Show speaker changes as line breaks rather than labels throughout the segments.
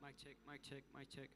Mic check, mic check, mic check.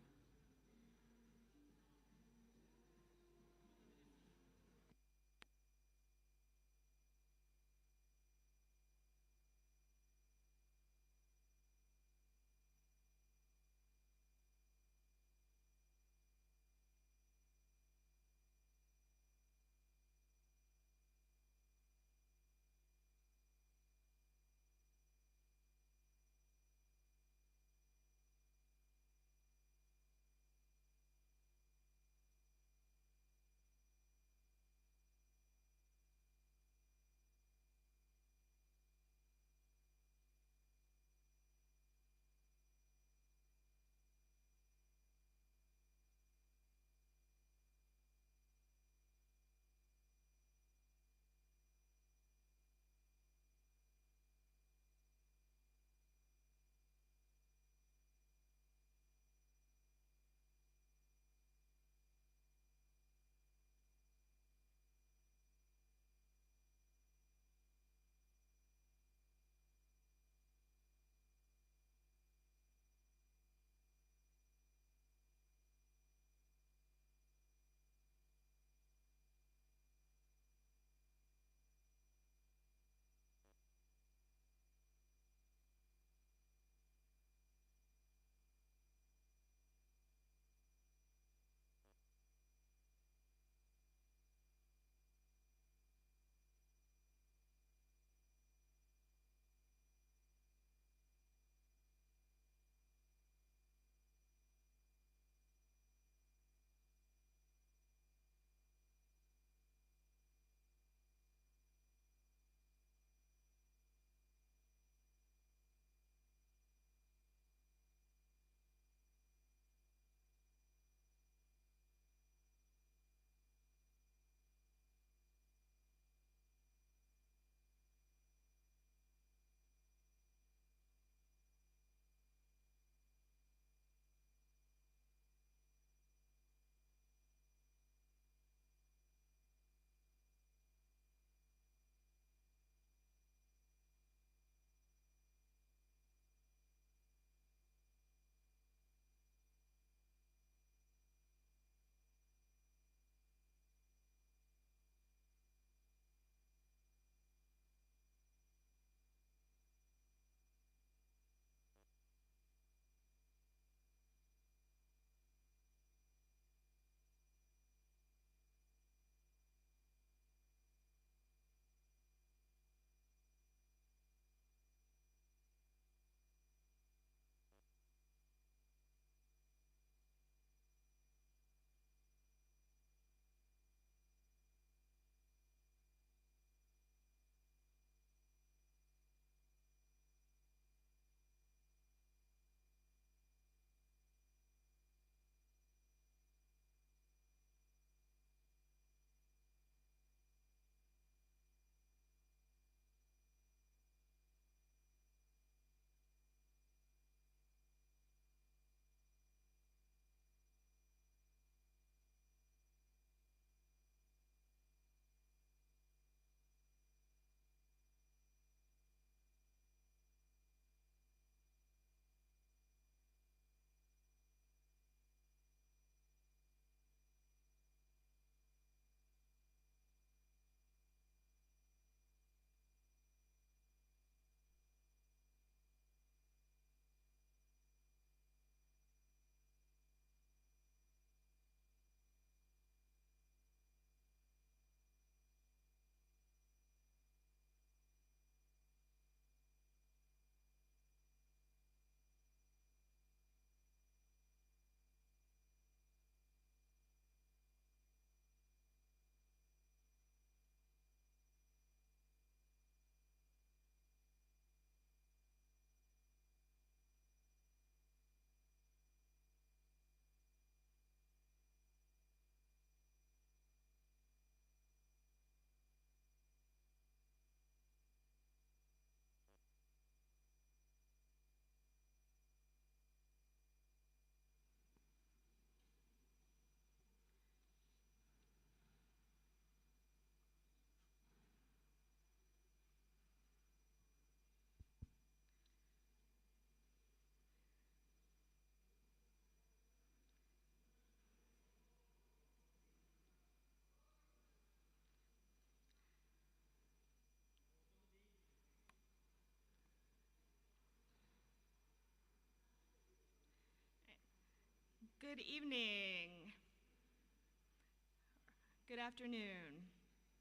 Good evening. Good afternoon,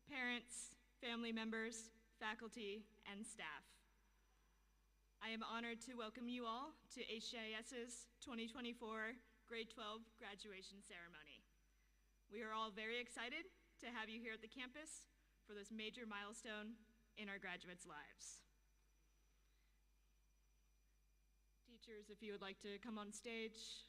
parents, family members, faculty, and staff. I am honored to welcome you all to HCIS's 2024 Grade 12 graduation ceremony. We are all very excited to have you here at the campus for this major milestone in our graduates' lives. Teachers, if you would like to come on stage.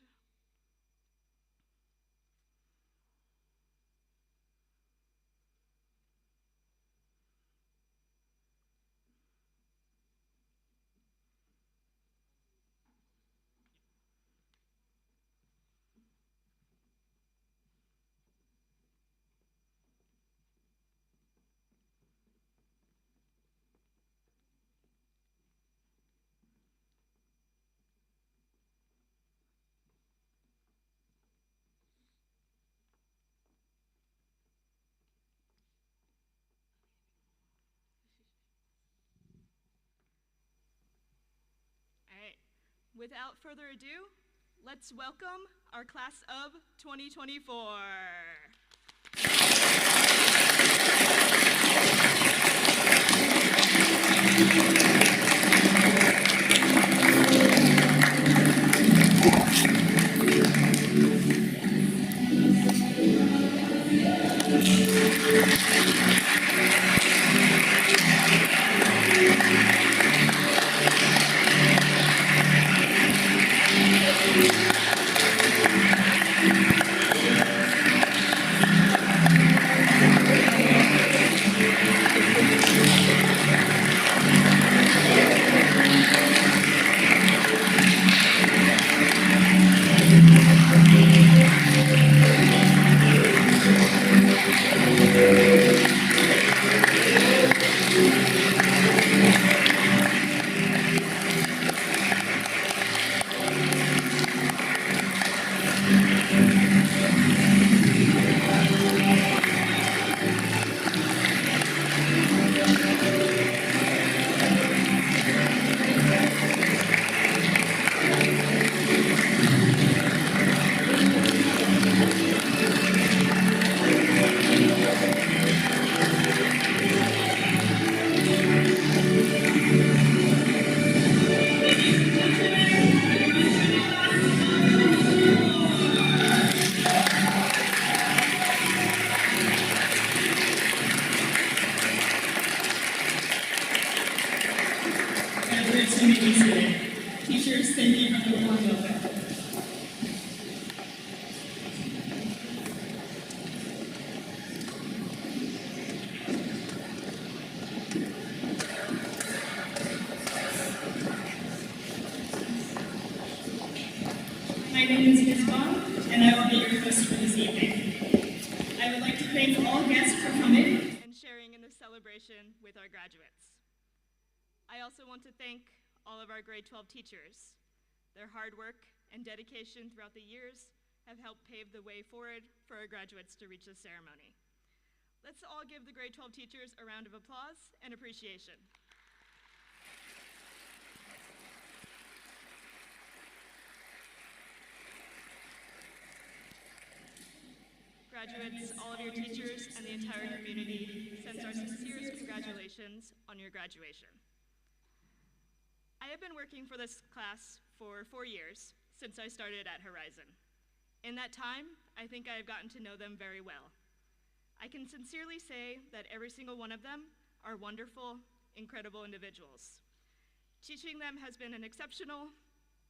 Without further ado, let's welcome our class of 2024.
Teachers, thank you for the warm welcome. My name is Ms. Bond, and I will be your host for this evening. I would like to thank all guests for coming
and sharing in this celebration with our graduates. I also want to thank all of our grade 12 teachers. Their hard work and dedication throughout the years have helped pave the way forward for our graduates to reach this ceremony. Let's all give the grade 12 teachers a round of applause and appreciation. Graduates, all of your teachers, and the entire community sends our sincerest congratulations on your graduation. I have been working for this class for 4 years since I started at Horizon. In that time, I think I have gotten to know them very well. I can sincerely say that every single one of them are wonderful, incredible individuals. Teaching them has been an exceptional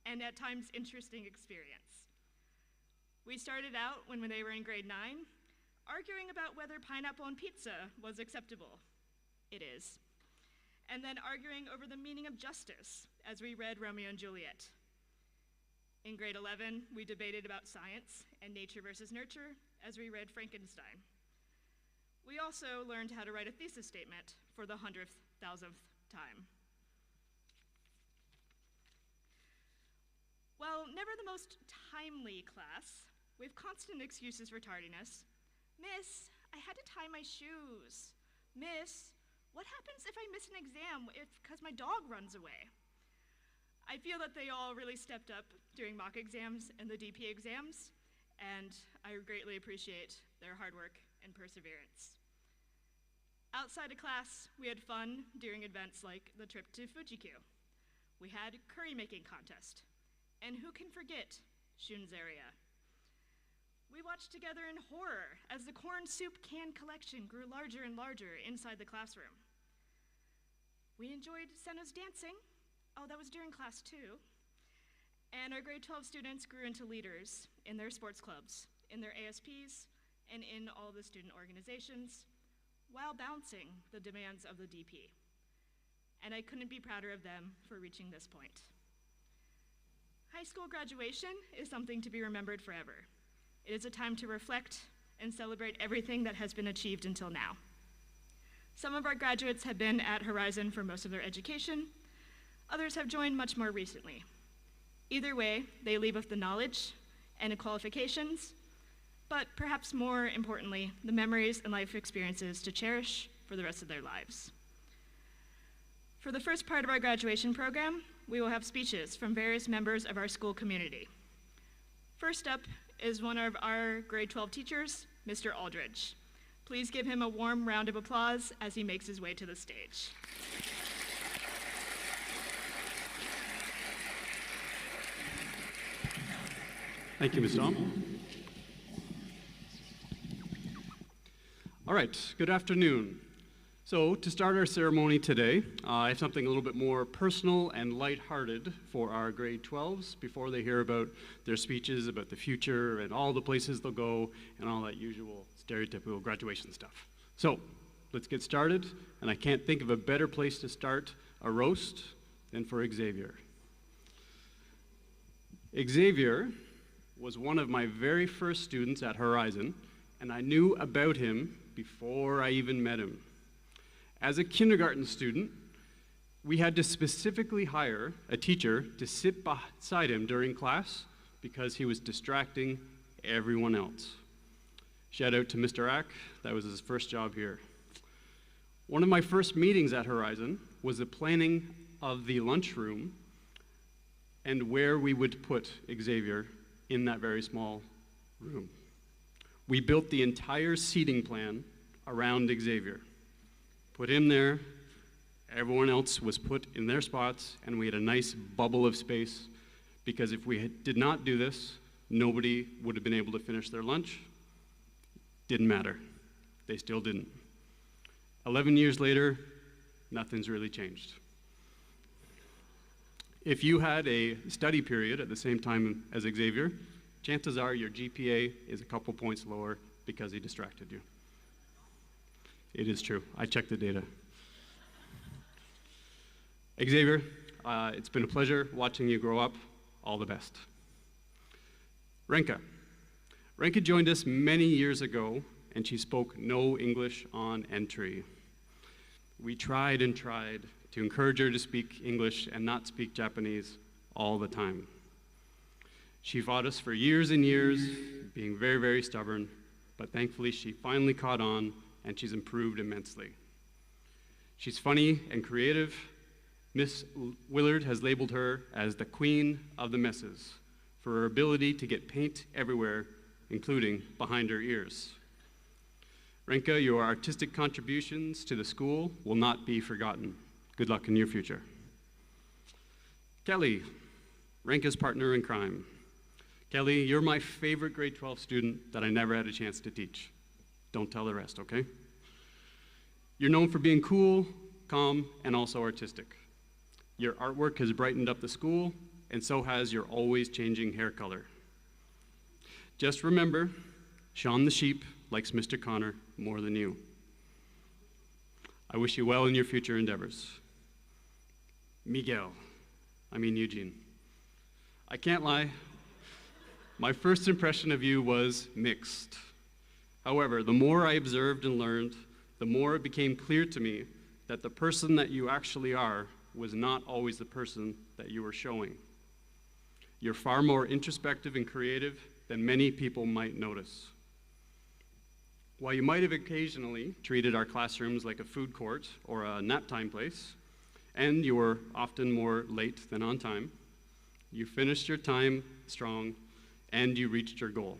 and at times interesting experience. We started out when they were in grade 9, arguing about whether pineapple on pizza was acceptable. It is. And then arguing over the meaning of justice as we read Romeo and Juliet. In grade 11, we debated about science and nature versus nurture as we read Frankenstein. We also learned how to write a thesis statement for the 100,000th time. While never the most timely class, with constant excuses for tardiness, Miss, I had to tie my shoes. Miss, what happens if I miss an exam because my dog runs away? I feel that they all really stepped up during mock exams and the DP exams, and I greatly appreciate their hard work and perseverance. Outside of class, we had fun during events like the trip to Fuji-Q. We had curry making contest, and who can forget Shunzeria? We watched together in horror as the corn soup can collection grew larger and larger inside the classroom. We enjoyed Senna's dancing. Oh, that was during class too. And our grade 12 students grew into leaders in their sports clubs, in their ASPs, and in all the student organizations, while balancing the demands of the DP. And I couldn't be prouder of them for reaching this point. High school graduation is something to be remembered forever. It is a time to reflect and celebrate everything that has been achieved until now. Some of our graduates have been at Horizon for most of their education. Others have joined much more recently. Either way, they leave with the knowledge and the qualifications, but perhaps more importantly, the memories and life experiences to cherish for the rest of their lives. For the first part of our graduation program, we will have speeches from various members of our school community. First up is one of our grade 12 teachers, Mr. Aldridge. Please give him a warm round of applause as he makes his way to the stage.
Thank you, Ms. Dom. All right, good afternoon. So to start our ceremony today, I have something a little bit more personal and lighthearted for our grade 12s before they hear about their speeches about the future and all the places they'll go and all that usual stereotypical graduation stuff. So let's get started, and I can't think of a better place to start a roast than for Xavier. Xavier was one of my very first students at Horizon, and I knew about him before I even met him. As a kindergarten student, we had to specifically hire a teacher to sit beside him during class because he was distracting everyone else. Shout out to Mr. Ack, that was his first job here. One of my first meetings at Horizon was the planning of the lunchroom and where we would put Xavier in that very small room. We built the entire seating plan around Xavier. Put him there, everyone else was put in their spots, and we had a nice bubble of space, because if we did not do this, nobody would have been able to finish their lunch. Didn't matter. They still didn't. 11 years later, nothing's really changed. If you had a study period at the same time as Xavier, chances are your GPA is a couple points lower because he distracted you. It is true. I checked the data. Xavier, it's been a pleasure watching you grow up. All the best. Renka. Renka joined us many years ago, and she spoke no English on entry. We tried and tried to encourage her to speak English and not speak Japanese all the time. She fought us for years and years, being very, very stubborn, but thankfully she finally caught on, and she's improved immensely. She's funny and creative. Miss Willard has labeled her as the queen of the messes for her ability to get paint everywhere, including behind her ears. Renka, your artistic contributions to the school will not be forgotten. Good luck in your future. Kelly, Renka's partner in crime. Kelly, you're my favorite grade 12 student that I never had a chance to teach. Don't tell the rest, okay? You're known for being cool, calm, and also artistic. Your artwork has brightened up the school, and so has your always changing hair color. Just remember, Sean the sheep likes Mr. Connor more than you. I wish you well in your future endeavors. Eugene. I can't lie, my first impression of you was mixed. However, the more I observed and learned, the more it became clear to me that the person that you actually are was not always the person that you were showing. You're far more introspective and creative than many people might notice. While you might have occasionally treated our classrooms like a food court or a nap time place, and you were often more late than on time, you finished your time strong and you reached your goal.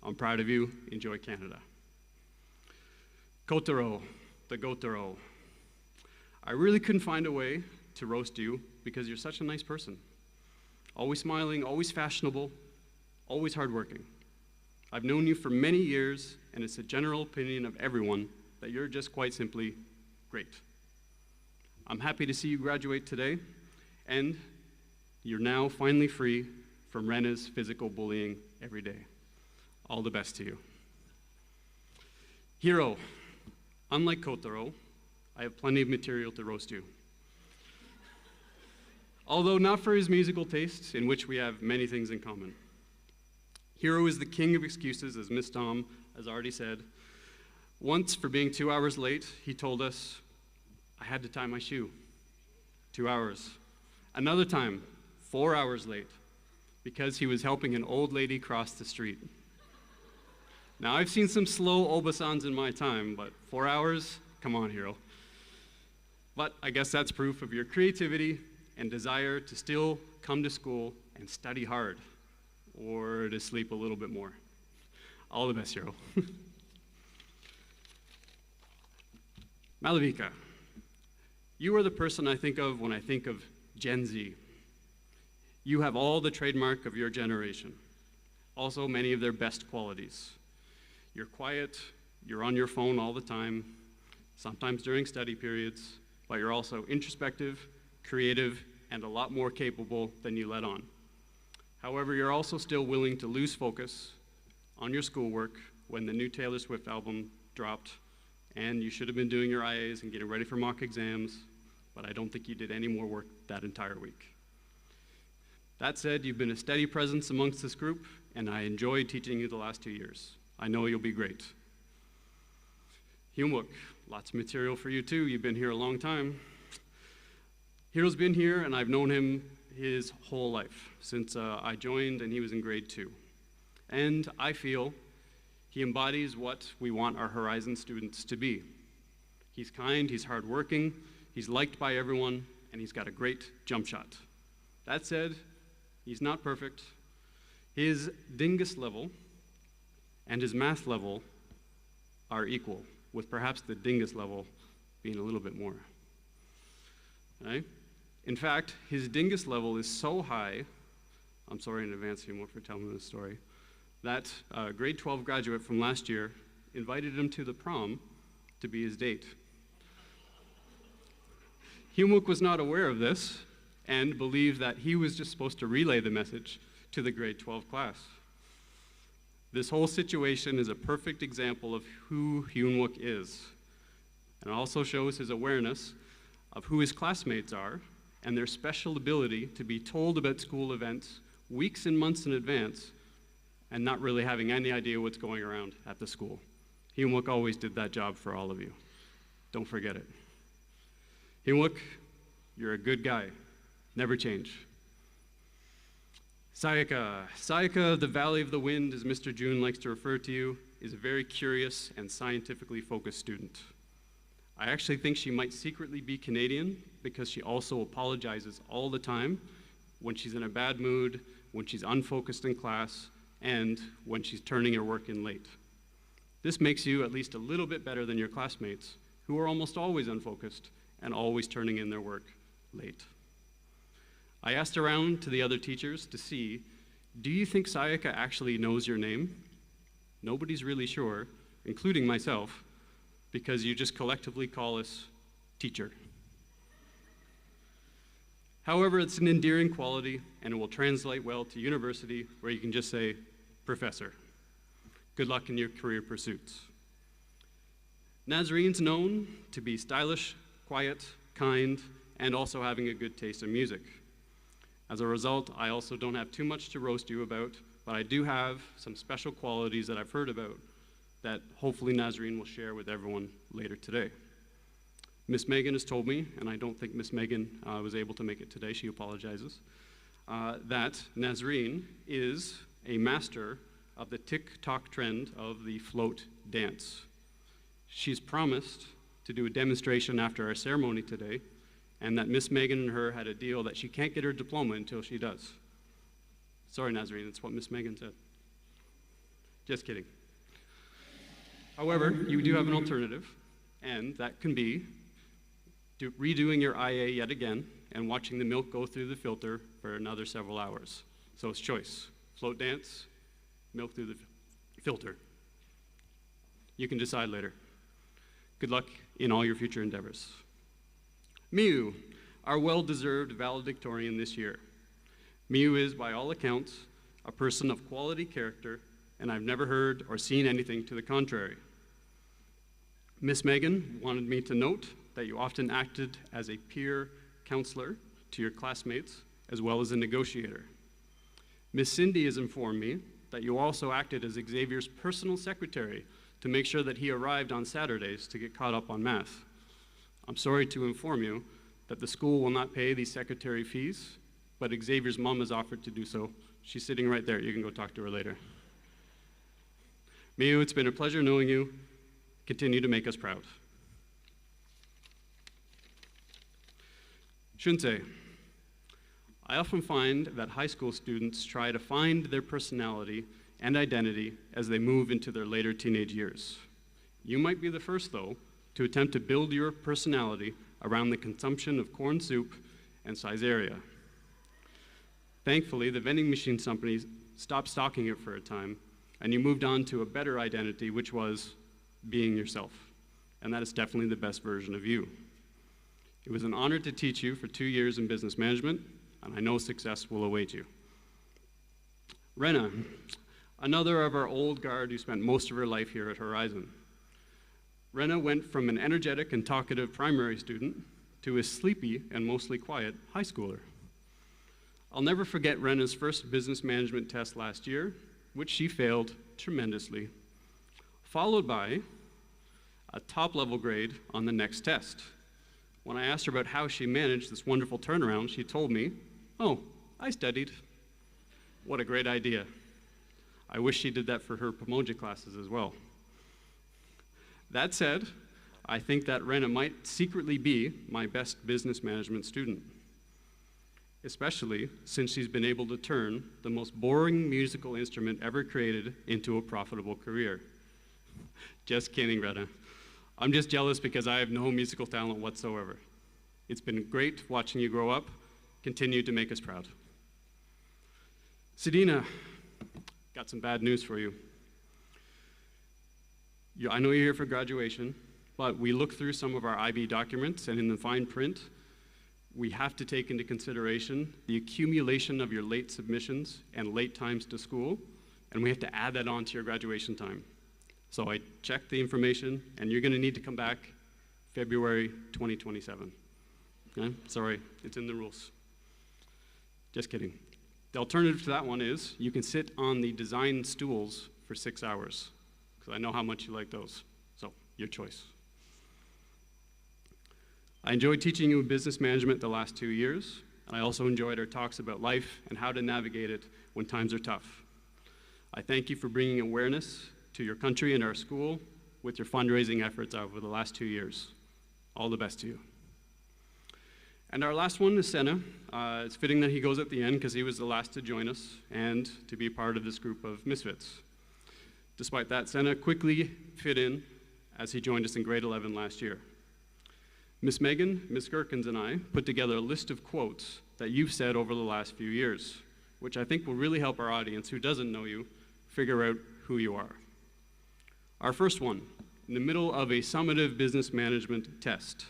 I'm proud of you. Enjoy Canada. Kotaro, the Gotaro. I really couldn't find a way to roast you because you're such a nice person. Always smiling, always fashionable, always hardworking. I've known you for many years, and it's a general opinion of everyone that you're just quite simply great. I'm happy to see you graduate today, and you're now finally free from Rena's physical bullying every day. All the best to you. Hiro, unlike Kotaro, I have plenty of material to roast you. Although not for his musical tastes, in which we have many things in common. Hiro is the king of excuses, as Miss Dom has already said. Once, for being 2 hours late, he told us, I had to tie my shoe. 2 hours. Another time, 4 hours late, because he was helping an old lady cross the street. Now, I've seen some slow obasans in my time, but 4 hours? Come on, Hiro. But I guess that's proof of your creativity and desire to still come to school and study hard, or to sleep a little bit more. All the best, Hiro. Malavika, you are the person I think of when I think of Gen Z. You have all the trademark of your generation, also many of their best qualities. You're quiet, you're on your phone all the time, sometimes during study periods, but you're also introspective, creative, and a lot more capable than you let on. However, you're also still willing to lose focus on your schoolwork when the new Taylor Swift album dropped, and you should have been doing your IAs and getting ready for mock exams, but I don't think you did any more work that entire week. That said, you've been a steady presence amongst this group, and I enjoyed teaching you the last 2 years. I know you'll be great. Hyunwook, lots of material for you too. You've been here a long time. Hiro's been here, and I've known him his whole life, since I joined and he was in grade 2. And I feel he embodies what we want our Horizon students to be. He's kind, he's hardworking, he's liked by everyone, and he's got a great jump shot. That said, he's not perfect. His dingus level and his math level are equal, with perhaps the dingus level being a little bit more. Right? In fact, his dingus level is so high, I'm sorry in advance, Hyunwook, for telling this story, that a grade 12 graduate from last year invited him to the prom to be his date. Hyunwook was not aware of this and believed that he was just supposed to relay the message to the grade 12 class. This whole situation is a perfect example of who Hyunwook is, and also shows his awareness of who his classmates are and their special ability to be told about school events weeks and months in advance and not really having any idea what's going around at the school. Hyunwook always did that job for all of you. Don't forget it. Hyunwook, you're a good guy. Never change. Sayaka. Sayaka, the Valley of the Wind, as Mr. June likes to refer to you, is a very curious and scientifically focused student. I actually think she might secretly be Canadian because she also apologizes all the time when she's in a bad mood, when she's unfocused in class, and when she's turning her work in late. This makes you at least a little bit better than your classmates, who are almost always unfocused and always turning in their work late. I asked around to the other teachers to see, do you think Sayaka actually knows your name? Nobody's really sure, including myself, because you just collectively call us teacher. However, it's an endearing quality, and it will translate well to university, where you can just say, professor. Good luck in your career pursuits. Nazrine's known to be stylish, quiet, kind, and also having a good taste in music. As a result, I also don't have too much to roast you about, but I do have some special qualities that I've heard about that hopefully Nazrine will share with everyone later today. Miss Megan has told me, and I don't think Miss Megan was able to make it today, she apologizes, that Nazrine is a master of the TikTok trend of the float dance. She's promised to do a demonstration after our ceremony today, and that Miss Megan and her had a deal that she can't get her diploma until she does. Sorry, Nazrine, that's what Miss Megan said. Just kidding. However, you do have an alternative, and that can be redoing your IA yet again and watching the milk go through the filter for another several hours. So it's choice. Float dance, milk through the filter. You can decide later. Good luck in all your future endeavors. Miu, our well-deserved valedictorian this year. Miu is, by all accounts, a person of quality character, and I've never heard or seen anything to the contrary. Miss Megan wanted me to note that you often acted as a peer counselor to your classmates, as well as a negotiator. Miss Cindy has informed me that you also acted as Xavier's personal secretary to make sure that he arrived on Saturdays to get caught up on math. I'm sorry to inform you that the school will not pay these secretary fees, but Xavier's mom has offered to do so. She's sitting right there. You can go talk to her later. Miu, it's been a pleasure knowing you. Continue to make us proud. Shunse, I often find that high school students try to find their personality and identity as they move into their later teenage years. You might be the first, though, to attempt to build your personality around the consumption of corn soup and Caesarea. Thankfully, the vending machine companies stopped stocking it for a time, and you moved on to a better identity, which was being yourself. And that is definitely the best version of you. It was an honor to teach you for 2 years in business management, and I know success will await you. Rena, another of our old guard who spent most of her life here at Horizon. Rena went from an energetic and talkative primary student to a sleepy and mostly quiet high schooler. I'll never forget Rena's first business management test last year, which she failed tremendously, followed by a top-level grade on the next test. When I asked her about how she managed this wonderful turnaround, she told me, "Oh, I studied." What a great idea. I wish she did that for her Pomoja classes as well. That said, I think that Rena might secretly be my best business management student, especially since she's been able to turn the most boring musical instrument ever created into a profitable career. Just kidding, Rena. I'm just jealous because I have no musical talent whatsoever. It's been great watching you grow up. Continue to make us proud. Sedina, got some bad news for you. I know you're here for graduation, but we looked through some of our IB documents, and in the fine print, we have to take into consideration the accumulation of your late submissions and late times to school, and we have to add that on to your graduation time. So I checked the information, and you're going to need to come back February 2027. Okay? Sorry, it's in the rules. Just kidding. The alternative to that one is you can sit on the design stools for 6 hours, because I know how much you like those. So, your choice. I enjoyed teaching you business management the last 2 years, and I also enjoyed our talks about life and how to navigate it when times are tough. I thank you for bringing awareness to your country and our school with your fundraising efforts over the last 2 years. All the best to you. And our last one is Senna. It's fitting that he goes at the end because he was the last to join us and to be part of this group of misfits. Despite that, Senna quickly fit in as he joined us in grade 11 last year. Miss Megan, Miss Gerkens, and I put together a list of quotes that you've said over the last few years, which I think will really help our audience who doesn't know you figure out who you are. Our first one, in the middle of a summative business management test.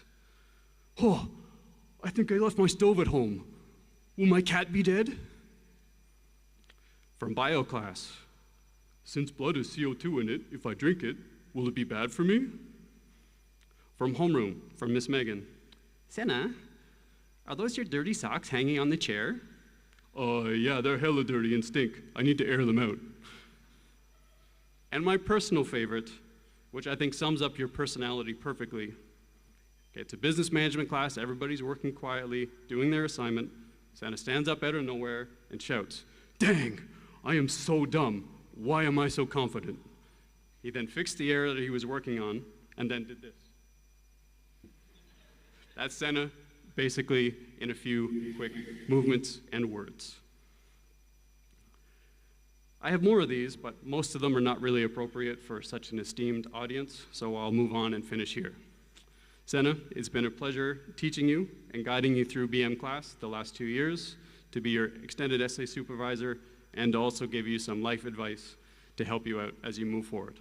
"Oh, I think I left my stove at home. Will my cat be dead?" From bio class, "Since blood has CO2 in it, if I drink it, will it be bad for me?" From homeroom, from Miss Megan, "Senna, are those your dirty socks hanging on the chair?" Yeah, they're hella dirty and stink. I need to air them out." And my personal favorite, which I think sums up your personality perfectly. Okay, it's a business management class, everybody's working quietly, doing their assignment. Santa stands up out of nowhere and shouts, "Dang, I am so dumb. Why am I so confident?" He then fixed the error that he was working on and then did this. That's Senna, basically in a few quick movements and words. I have more of these, but most of them are not really appropriate for such an esteemed audience, so I'll move on and finish here. Senna, it's been a pleasure teaching you and guiding you through BM class the last 2 years, to be your extended essay supervisor, and to also give you some life advice to help you out as you move forward.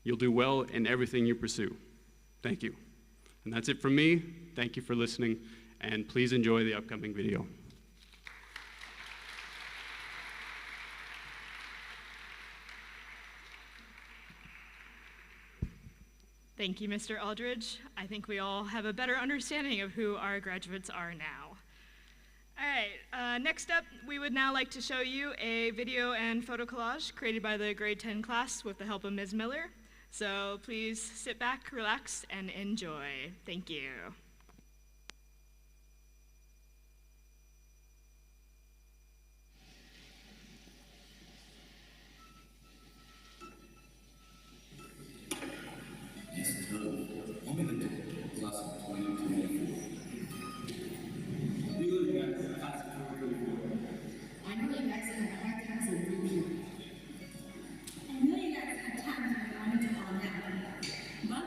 You'll do well in everything you pursue. Thank you. And that's it from me. Thank you for listening, and please enjoy the upcoming video.
Thank you, Mr. Aldridge. I think we all have a better understanding of who our graduates are now. All right, next up, we would now like to show you a video and photo collage created by the grade 10 class with the help of Ms. Miller. So please sit back, relax, and enjoy. Thank you.
I know you guys have times when you wanted to fall down, but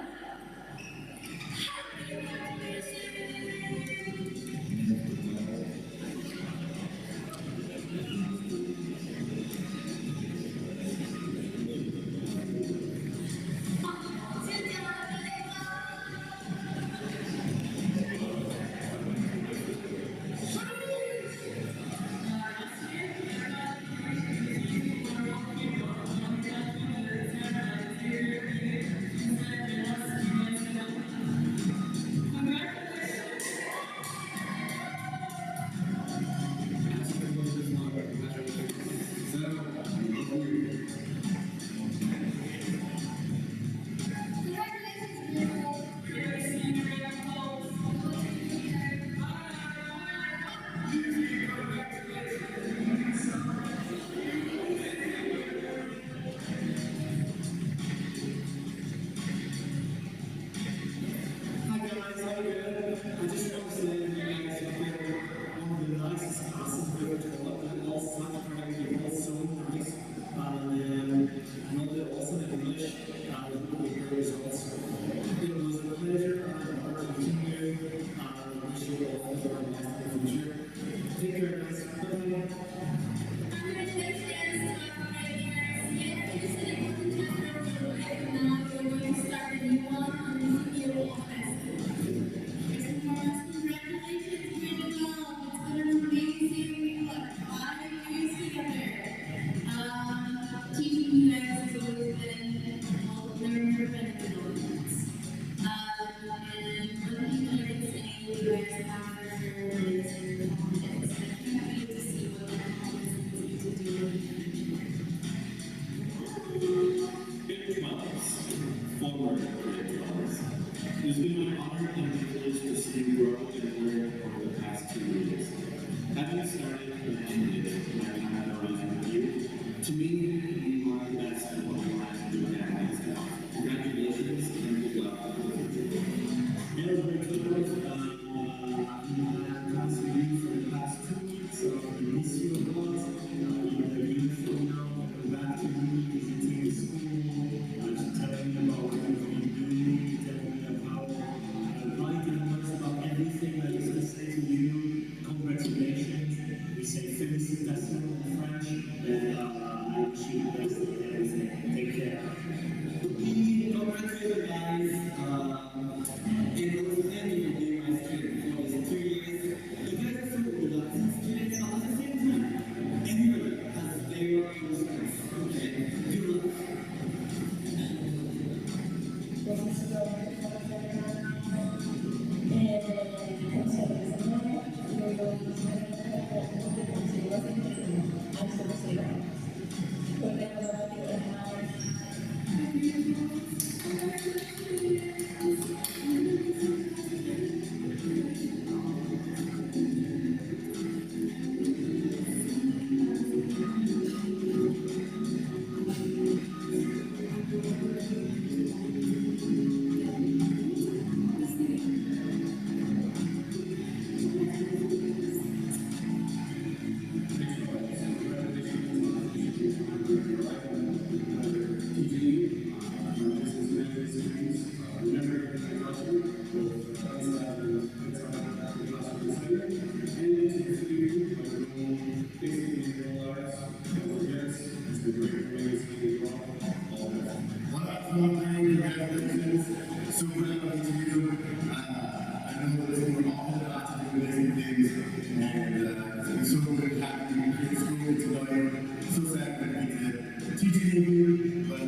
And it's so good having you in school together. So sad that we did teaching debut, but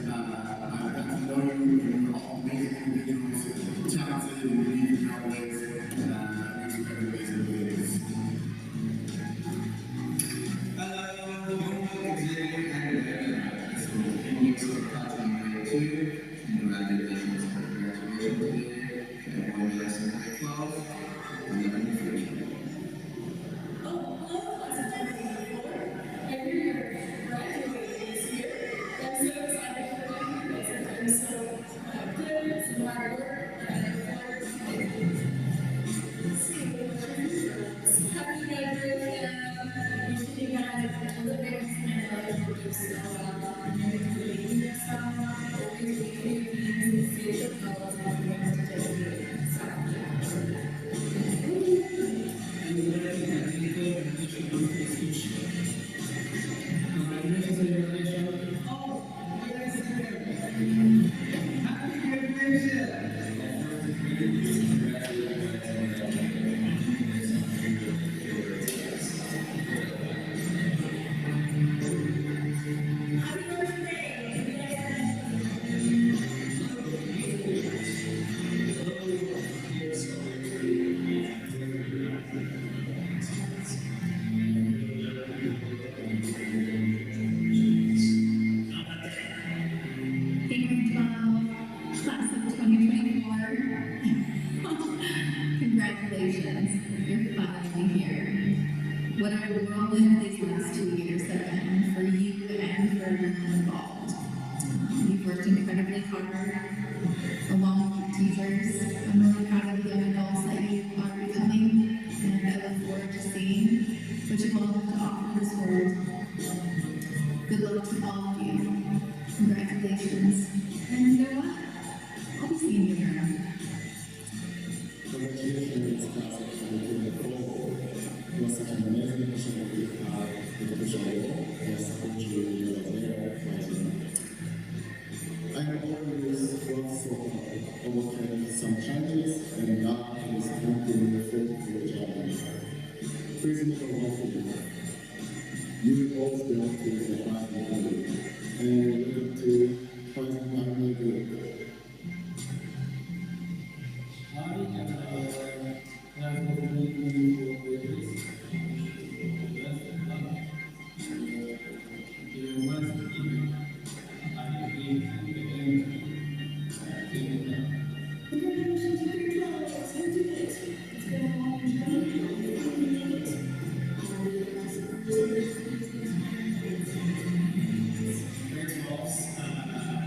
I got to know you and you're all amazing individuals, talented and unique in your ways, and I wish you every amazing ways. Hello, thank you for coming too. Congratulations on graduating today. Everyone else in grade 12. And then in the future.
Hello, class of 2024. I hear you're graduating this year. I'm so excited for you because it's been so good, some hard work, and I look forward to seeing what your future is. Happy graduation. Wishing you guys a little bit of time to do so well. And you're doing yourself, always be in the future, goals, and you're going to take it. So,
Class of 2024. Congratulations, you're finally here. What a whirlwind these last 2 years have been for you and for everyone involved. You've worked incredibly hard, along with teachers. I'm really proud of the young adults that you are becoming, and I look forward to seeing what you all have to offer this world. Good luck to all of you. Congratulations. And you know what? I'll be seeing you around.
Congratulations, class of 2024. It was such an amazing opportunity to have the official role and support you in your career fighting. I have always worked so hard, overcame some challenges, and now it is time to move forward to the challenge. Please make a walk for you. You will always belong to the heart and family, and we're going to find a good.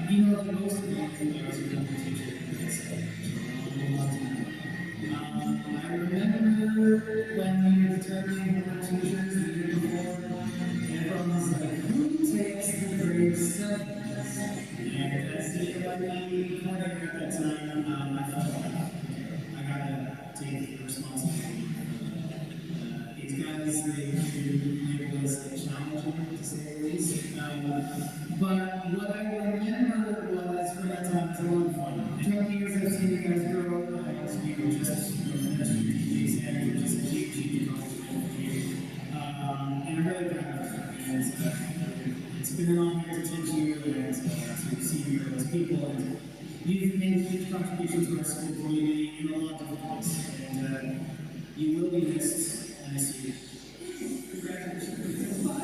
You know, most of the things are going to teach I remember when we were determining our teachers the year before, everyone was like, who takes the grade 7? And as the LIB coordinator at that time, I felt like I gotta take the responsibility. These guys, they was challenging to say the least. But what I remember was from that time, it's a lot of fun. In 20 years, I've seen you guys grow. You just finished your PhD exam, you just achieved GD college. And I'm really proud of it. And it's been an honor to teach you and to see you as people. And you've made a huge contribution to our school community in a lot of different ways. And you will be missed, and I see you. Congratulations. Bye.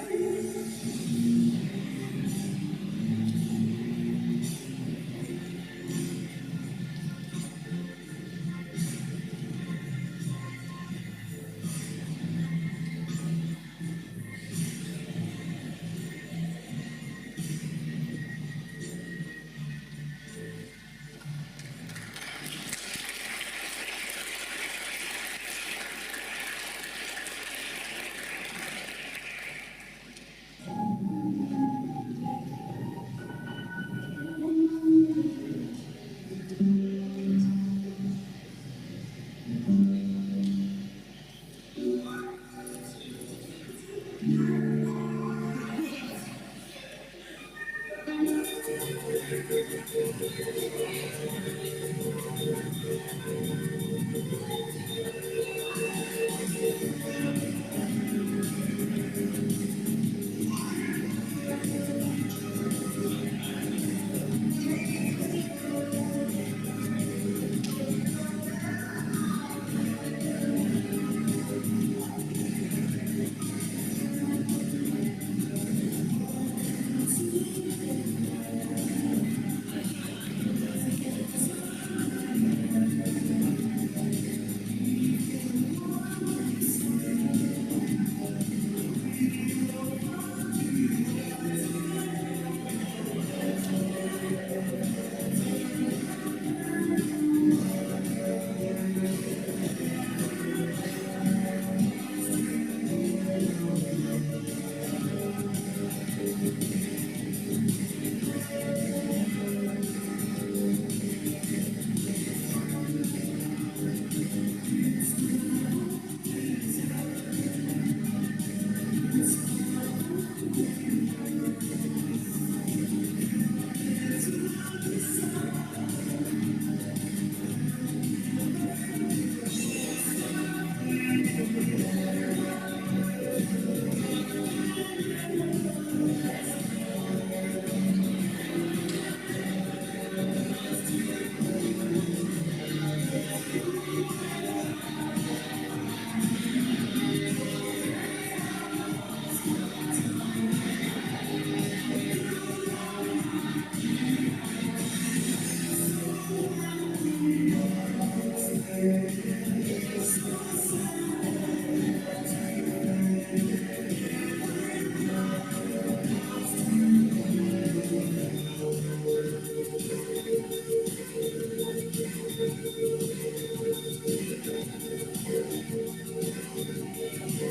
The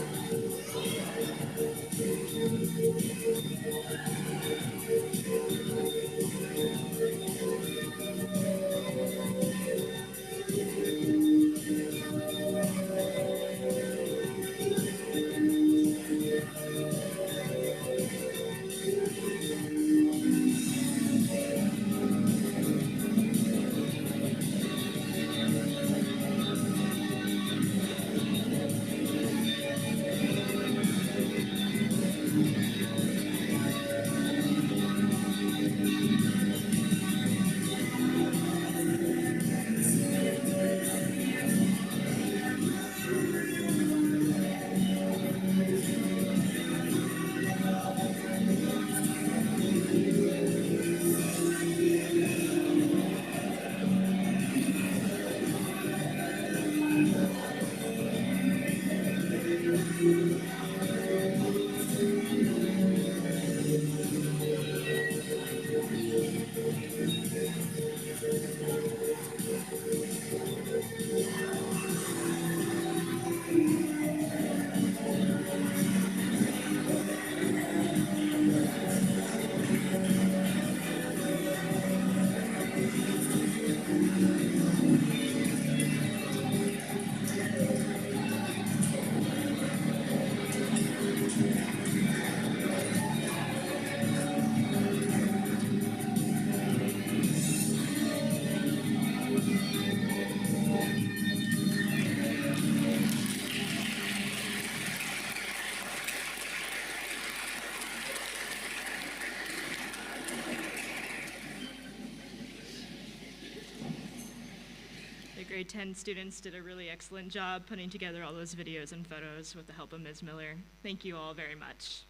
grade 10 students did a really excellent job putting together all those videos and photos with the help of Ms. Miller. Thank you all very much.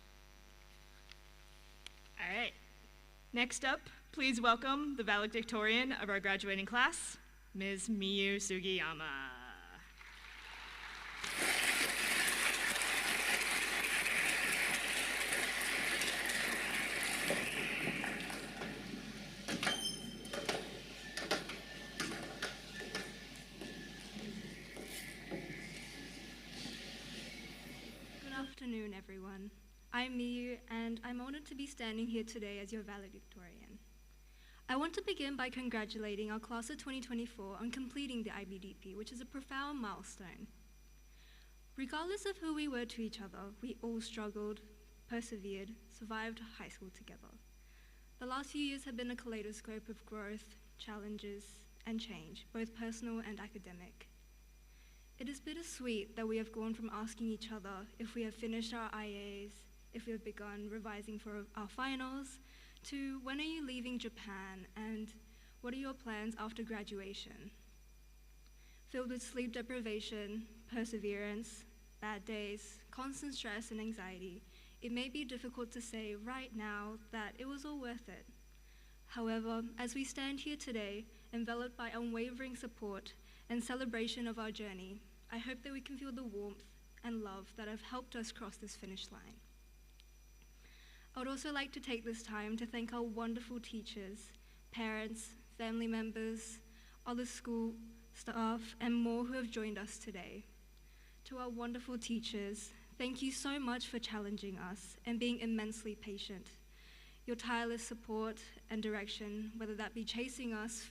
All right. Next up, please welcome the valedictorian of our graduating class, Ms. Miyu Sugiyama.
Good afternoon, everyone. I'm Miyu, and I'm honored to be standing here today as your valedictorian. I want to begin by congratulating our class of 2024 on completing the IBDP, which is a profound milestone. Regardless of who we were to each other, we all struggled, persevered, survived high school together. The last few years have been a kaleidoscope of growth, challenges, and change, both personal and academic. It is bittersweet that we have gone from asking each other if we have finished our IAs, if we have begun revising for our finals, to when are you leaving Japan and what are your plans after graduation? Filled with sleep deprivation, perseverance, bad days, constant stress and anxiety, it may be difficult to say right now that it was all worth it. However, as we stand here today, enveloped by unwavering support and celebration of our journey, I hope that we can feel the warmth and love that have helped us cross this finish line. I would also like to take this time to thank our wonderful teachers, parents, family members, other school staff, and more who have joined us today. To our wonderful teachers, thank you so much for challenging us and being immensely patient. Your tireless support and direction, whether that be chasing us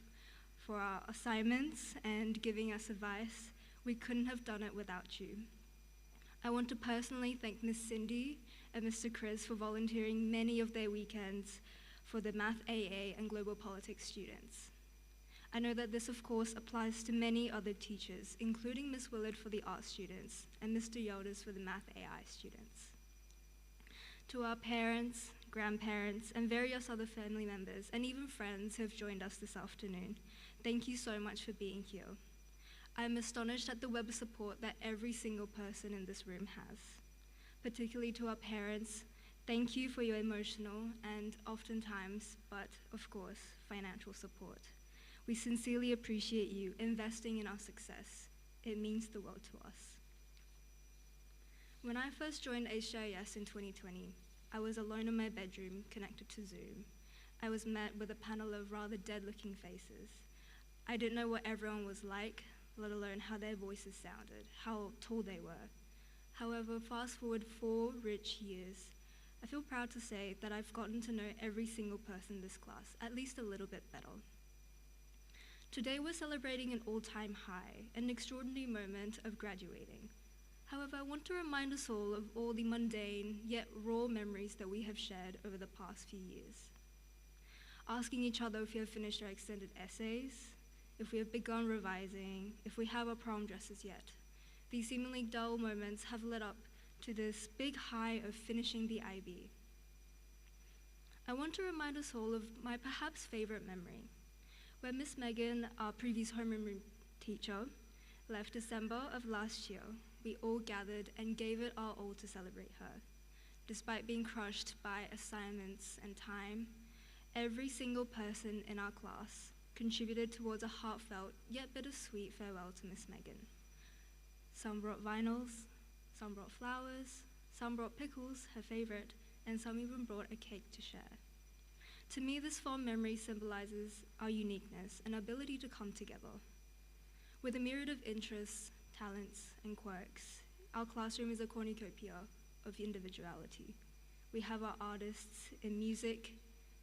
for our assignments and giving us advice, we couldn't have done it without you. I want to personally thank Ms. Cindy and Mr. Chris for volunteering many of their weekends for the Math AA and Global Politics students. I know that this, of course, applies to many other teachers, including Ms. Willard for the art students and Mr. Yodas for the Math AI students. To our parents, grandparents, and various other family members, and even friends who have joined us this afternoon, thank you so much for being here. I am astonished at the web of support that every single person in this room has. Particularly to our parents, thank you for your emotional and oftentimes, but of course, financial support. We sincerely appreciate you investing in our success. It means the world to us. When I first joined HGIS in 2020, I was alone in my bedroom connected to Zoom. I was met with a panel of rather dead-looking faces. I didn't know what everyone was like, let alone how their voices sounded, how tall they were, However, fast forward 4 rich years, I feel proud to say that I've gotten to know every single person in this class at least a little bit better. Today we're celebrating an all-time high, an extraordinary moment of graduating. However, I want to remind us all of all the mundane yet raw memories that we have shared over the past few years. Asking each other if we have finished our extended essays, if we have begun revising, if we have our prom dresses yet. These seemingly dull moments have led up to this big high of finishing the IB. I want to remind us all of my perhaps favorite memory, where Miss Megan, our previous homeroom teacher, left December of last year. We all gathered and gave it our all to celebrate her. Despite being crushed by assignments and time, every single person in our class contributed towards a heartfelt yet bittersweet farewell to Miss Megan. Some brought vinyls, some brought flowers, some brought pickles, her favorite, and some even brought a cake to share. To me, this fond memory symbolizes our uniqueness and ability to come together. With a myriad of interests, talents, and quirks, our classroom is a cornucopia of individuality. We have our artists in music,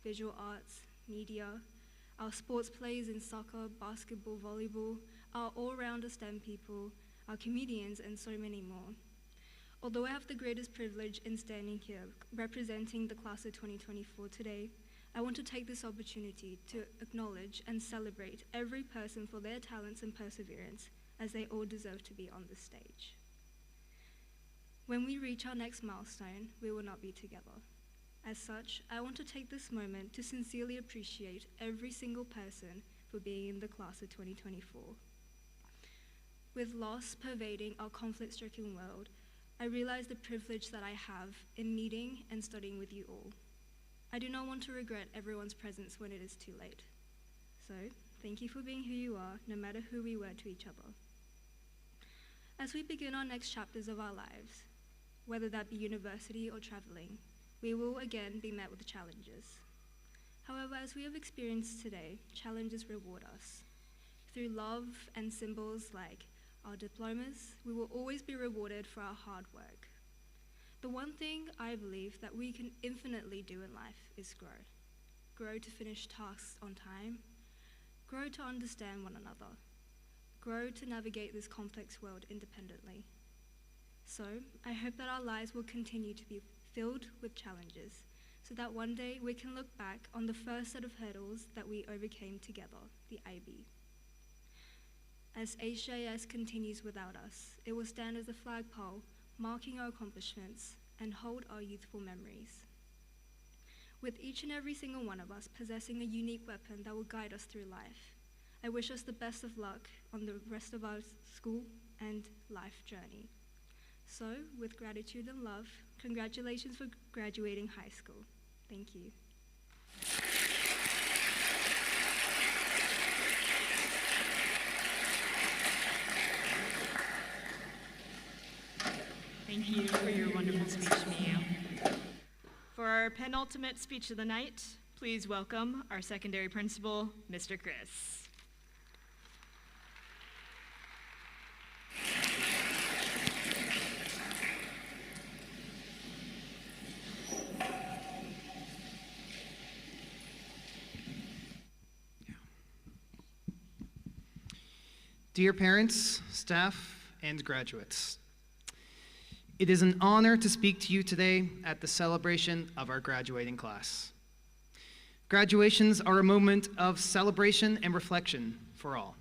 visual arts, media, our sports players in soccer, basketball, volleyball, our all-rounder STEM people, our comedians, and so many more. Although I have the greatest privilege in standing here representing the class of 2024 today, I want to take this opportunity to acknowledge and celebrate every person for their talents and perseverance, as they all deserve to be on this stage. When we reach our next milestone, we will not be together. As such, I want to take this moment to sincerely appreciate every single person for being in the class of 2024. With loss pervading our conflict-stricken world, I realize the privilege that I have in meeting and studying with you all. I do not want to regret everyone's presence when it is too late. So, thank you for being who you are, no matter who we were to each other. As we begin our next chapters of our lives, whether that be university or traveling, we will again be met with challenges. However, as we have experienced today, challenges reward us. Through love and symbols like our diplomas, we will always be rewarded for our hard work. The one thing I believe that we can infinitely do in life is grow. Grow to finish tasks on time, grow to understand one another, grow to navigate this complex world independently. So, I hope that our lives will continue to be filled with challenges, so that one day we can look back on the first set of hurdles that we overcame together, the IB. As HJS continues without us, it will stand as a flagpole, marking our accomplishments and hold our youthful memories. With each and every single one of us possessing a unique weapon that will guide us through life, I wish us the best of luck on the rest of our school and life journey. So, with gratitude and love, congratulations for graduating high school. Thank you.
Thank you for your wonderful speech, Mia. For our penultimate speech of the night, please welcome our secondary principal, Mr. Chris.
Dear parents, staff, and graduates, it is an honor to speak to you today at the celebration of our graduating class. Graduations are a moment of celebration and reflection for all.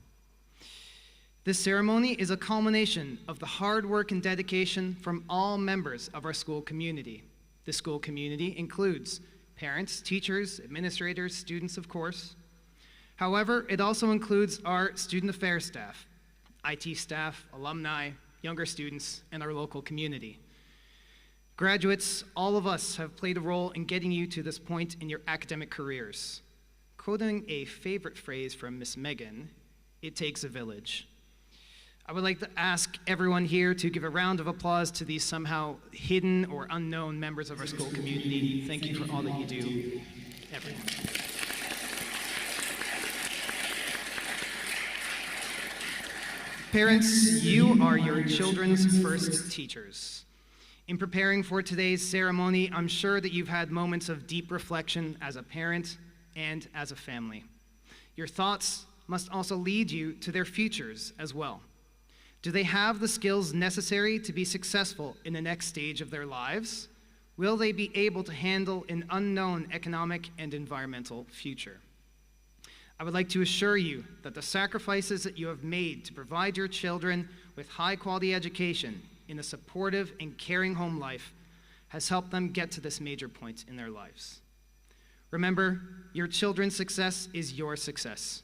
This ceremony is a culmination of the hard work and dedication from all members of our school community. The school community includes parents, teachers, administrators, students, of course. However, it also includes our student affairs staff, IT staff, alumni, younger students, and our local community. Graduates, all of us have played a role in getting you to this point in your academic careers. Quoting a favorite phrase from Miss Megan, it takes a village. I would like to ask everyone here to give a round of applause to these somehow hidden or unknown members of our school community. Thank you for all that you do, everyone. Parents, you are your children's first teachers. In preparing for today's ceremony, I'm sure that you've had moments of deep reflection as a parent and as a family. Your thoughts must also lead you to their futures as well. Do they have the skills necessary to be successful in the next stage of their lives? Will they be able to handle an unknown economic and environmental future? I would like to assure you that the sacrifices that you have made to provide your children with high-quality education in a supportive and caring home life has helped them get to this major point in their lives. Remember, your children's success is your success.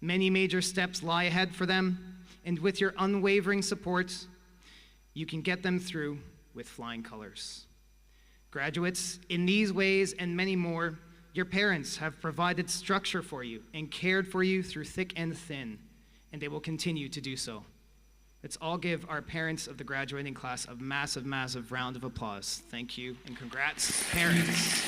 Many major steps lie ahead for them, and with your unwavering support, you can get them through with flying colors. Graduates, in these ways and many more, your parents have provided structure for you and cared for you through thick and thin, and they will continue to do so. Let's all give our parents of the graduating class a massive, massive round of applause. Thank you, and congrats, parents.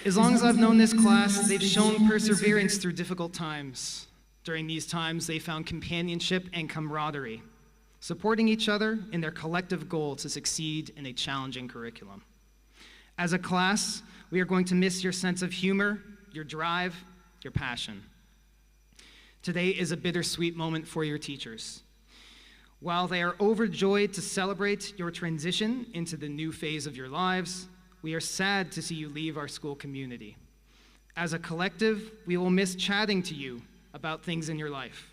As long as I've known this class, they've shown perseverance through difficult times. During these times, they found companionship and camaraderie, supporting each other in their collective goal to succeed in a challenging curriculum. As a class, we are going to miss your sense of humor, your drive, your passion. Today is a bittersweet moment for your teachers. While they are overjoyed to celebrate your transition into the new phase of your lives, we are sad to see you leave our school community. As a collective, we will miss chatting to you about things in your life.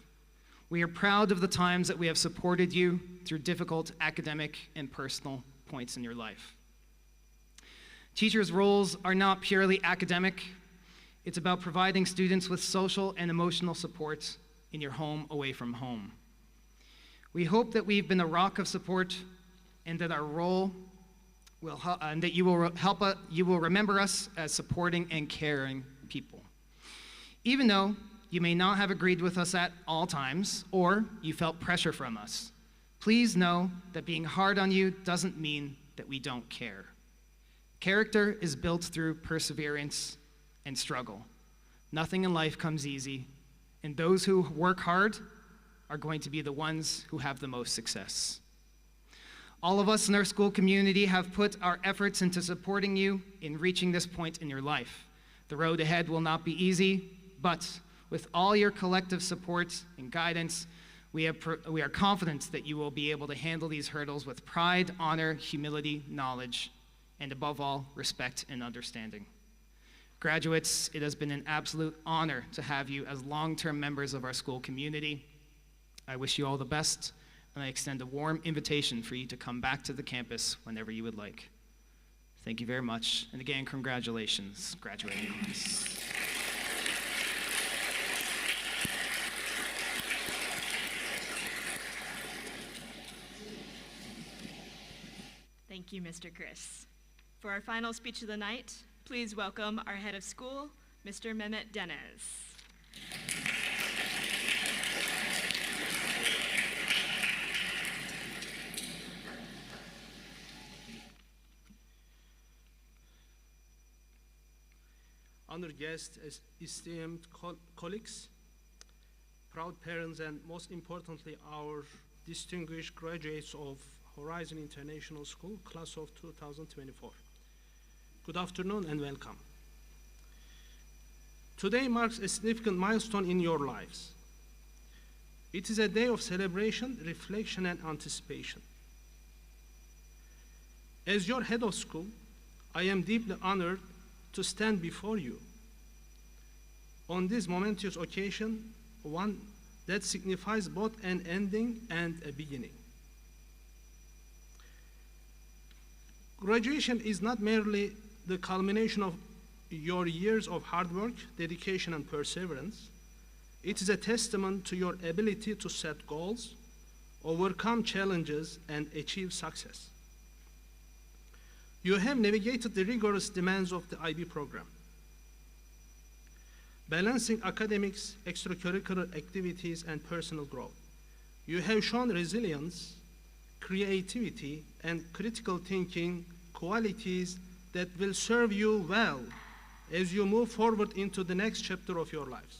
We are proud of the times that we have supported you through difficult academic and personal points in your life. Teachers' roles are not purely academic. It's about providing students with social and emotional support in your home away from home. We hope that we've been a rock of support and that our role will and that you will remember us as supporting and caring people. Even though you may not have agreed with us at all times, or you felt pressure from us, please know that being hard on you doesn't mean that we don't care. Character is built through perseverance and struggle. Nothing in life comes easy, and those who work hard are going to be the ones who have the most success. All of us in our school community have put our efforts into supporting you in reaching this point in your life. The road ahead will not be easy, but with all your collective support and guidance, we are confident that you will be able to handle these hurdles with pride, honor, humility, knowledge, and above all, respect and understanding. Graduates, it has been an absolute honor to have you as long-term members of our school community. I wish you all the best, and I extend a warm invitation for you to come back to the campus whenever you would like. Thank you very much, and again, congratulations, graduating class.
Thank you, Mr. Chris. For our final speech of the night, please welcome our head of school, Mr. Mehmet Deniz.
Honored guests, esteemed colleagues, proud parents, and most importantly, our distinguished graduates of Horizon International School, class of 2024. Good afternoon and welcome. Today marks a significant milestone in your lives. It is a day of celebration, reflection, and anticipation. As your head of school, I am deeply honored to stand before you on this momentous occasion, one that signifies both an ending and a beginning. Graduation is not merely the culmination of your years of hard work, dedication, and perseverance. It is a testament to your ability to set goals, overcome challenges, and achieve success. You have navigated the rigorous demands of the IB program, balancing academics, extracurricular activities, and personal growth. You have shown resilience, creativity, and critical thinking, qualities that will serve you well as you move forward into the next chapter of your lives.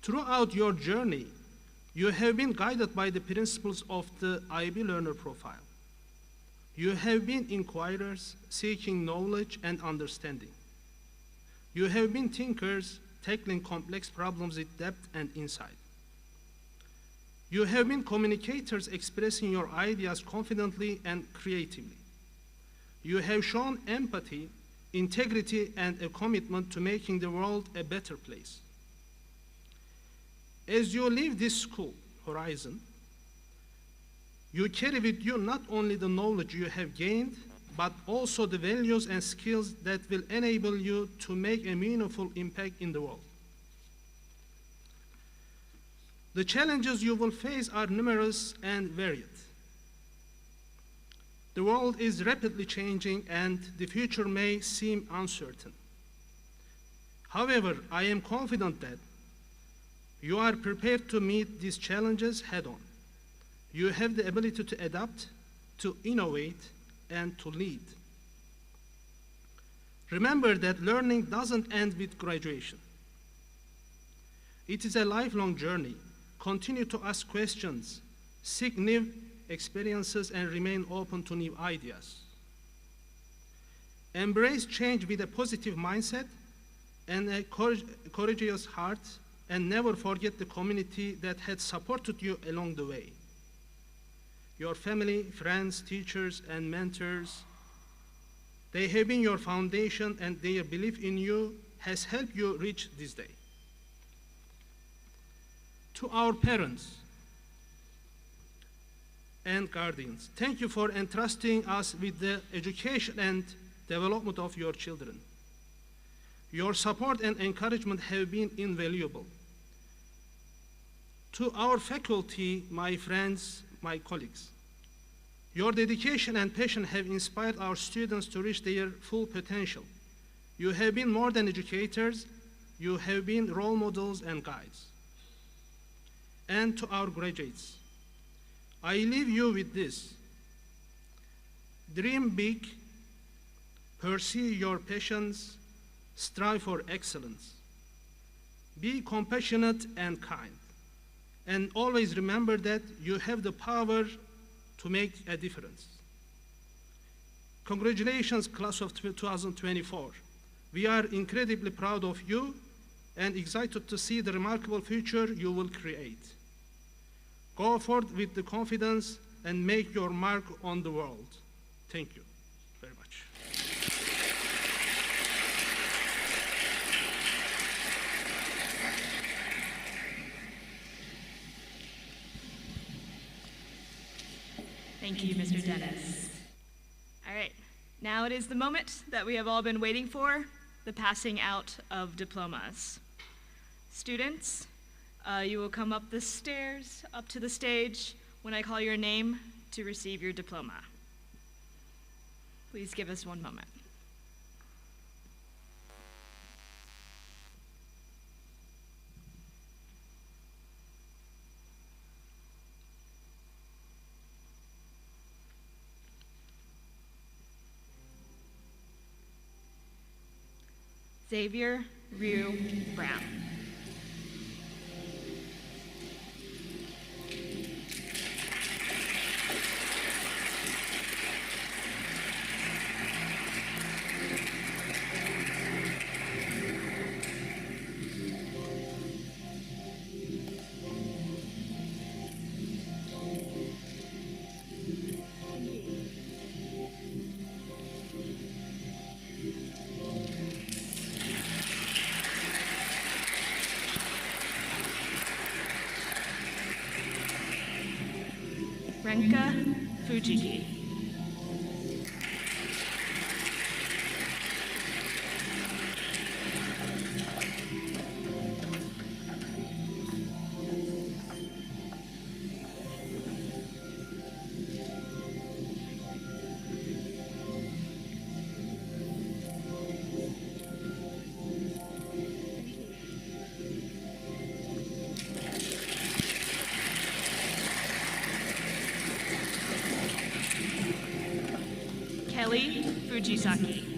Throughout your journey, you have been guided by the principles of the IB Learner Profile. You have been inquirers seeking knowledge and understanding. You have been thinkers tackling complex problems with depth and insight. You have been communicators expressing your ideas confidently and creatively. You have shown empathy, integrity, and a commitment to making the world a better place. As you leave this school, Horizon, you carry with you not only the knowledge you have gained, but also the values and skills that will enable you to make a meaningful impact in the world. The challenges you will face are numerous and varied. The world is rapidly changing and the future may seem uncertain. However, I am confident that you are prepared to meet these challenges head-on. You have the ability to adapt, to innovate, and to lead. Remember that learning doesn't end with graduation. It is a lifelong journey. Continue to ask questions, seek new experiences, and remain open to new ideas. Embrace change with a positive mindset and a courageous heart, and never forget the community that had supported you along the way. Your family, friends, teachers, and mentors, they have been your foundation, and their belief in you has helped you reach this day. To our parents and guardians, thank you for entrusting us with the education and development of your children. Your support and encouragement have been invaluable. To our faculty, my friends, my colleagues, your dedication and passion have inspired our students to reach their full potential. You have been more than educators, you have been role models and guides. And to our graduates, I leave you with this: dream big, pursue your passions, strive for excellence, be compassionate and kind, and always remember that you have the power to make a difference. Congratulations, class of 2024. We are incredibly proud of you and excited to see the remarkable future you will create. Go forth with the confidence and make your mark on the world. Thank you very much.
Thank you, Mr. Dennis. All right, now it is the moment that we have all been waiting for, the passing out of diplomas. Students, you will come up the stairs, up to the stage when I call your name to receive your diploma. Please give us one moment. Xavier Rue Brown. Renka Fujiki. Kelly Fujisaki.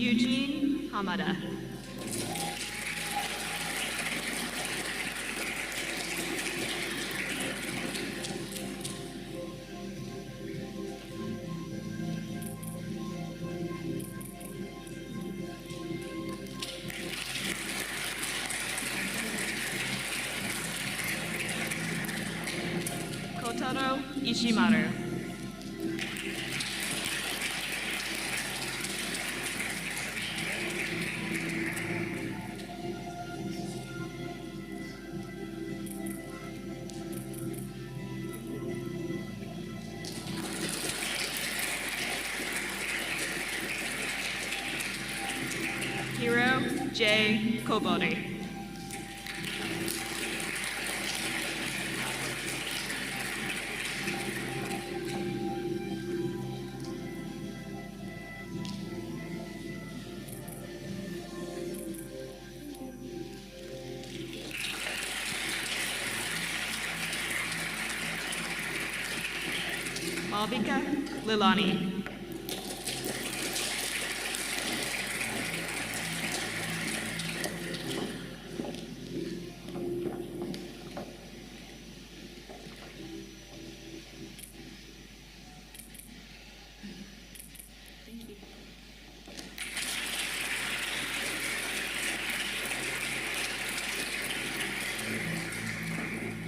Eugene Hamada. Kotaro Ishimaru. Hiro J. Kobori. Malvika Lilani.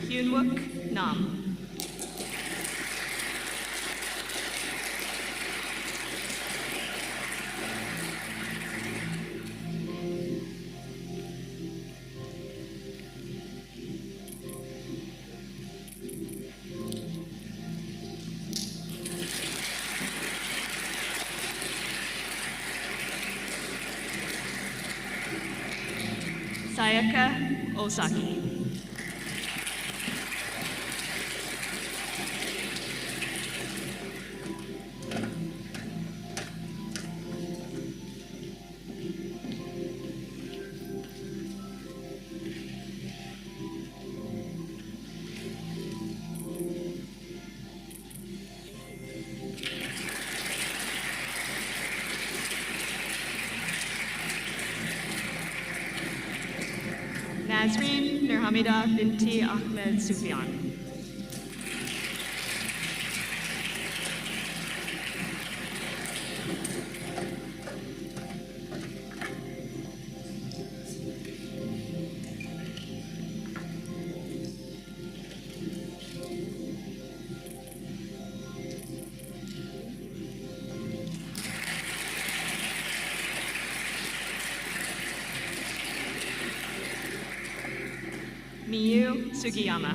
Hyunwook Nam. Sayaka Osaki. Nazreen Nurhamida binti Ahmed Sufyan. Miyu Sugiyama.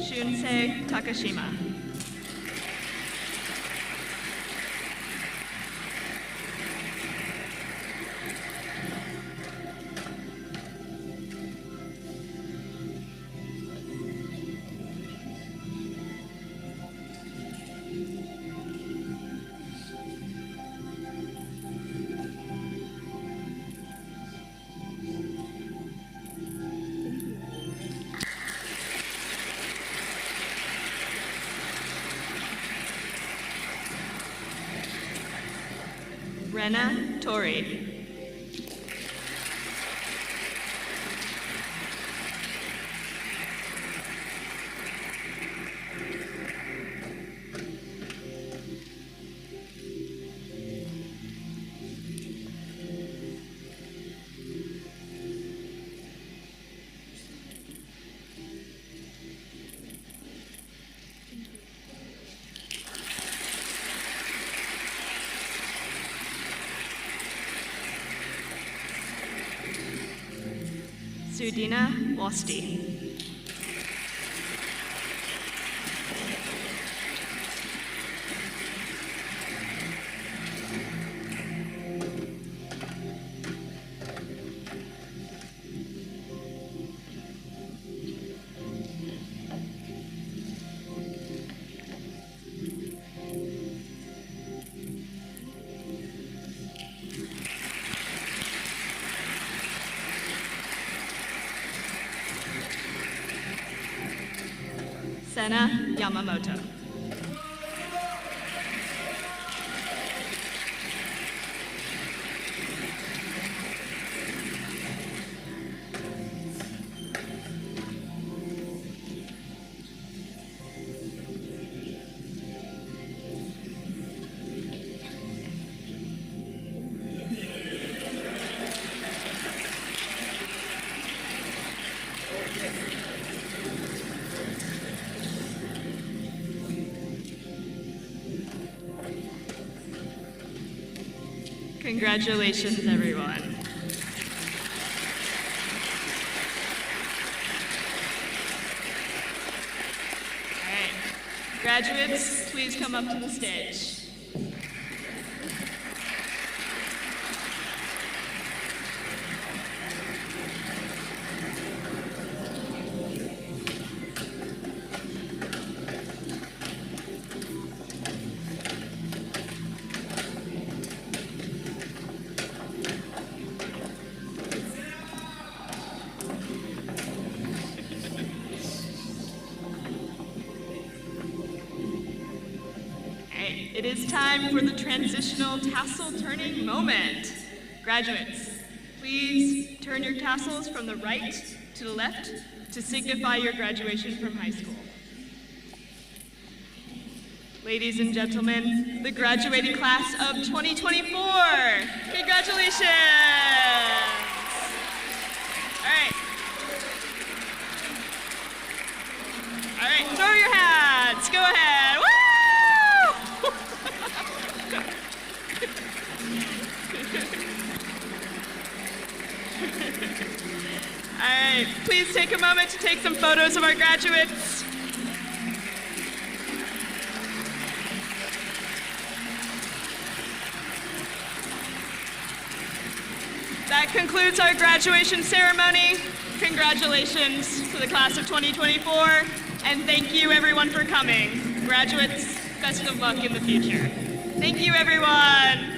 Shunsei Takashima. Rena Tori. Sudina Wasti. Sena Yamamoto. Congratulations, everyone. All right, graduates, please come up to the stage. It is time for the transitional tassel turning moment. Graduates, please turn your tassels from the right to the left to signify your graduation from high school. Ladies and gentlemen, the graduating class of 2024. Congratulations! All right, throw your hats, go ahead. Woo! All right, please take a moment to take some photos of our graduates. That concludes our graduation ceremony. Congratulations to the class of 2024, and thank you everyone for coming. Graduates, best of luck in the future. Thank you, everyone.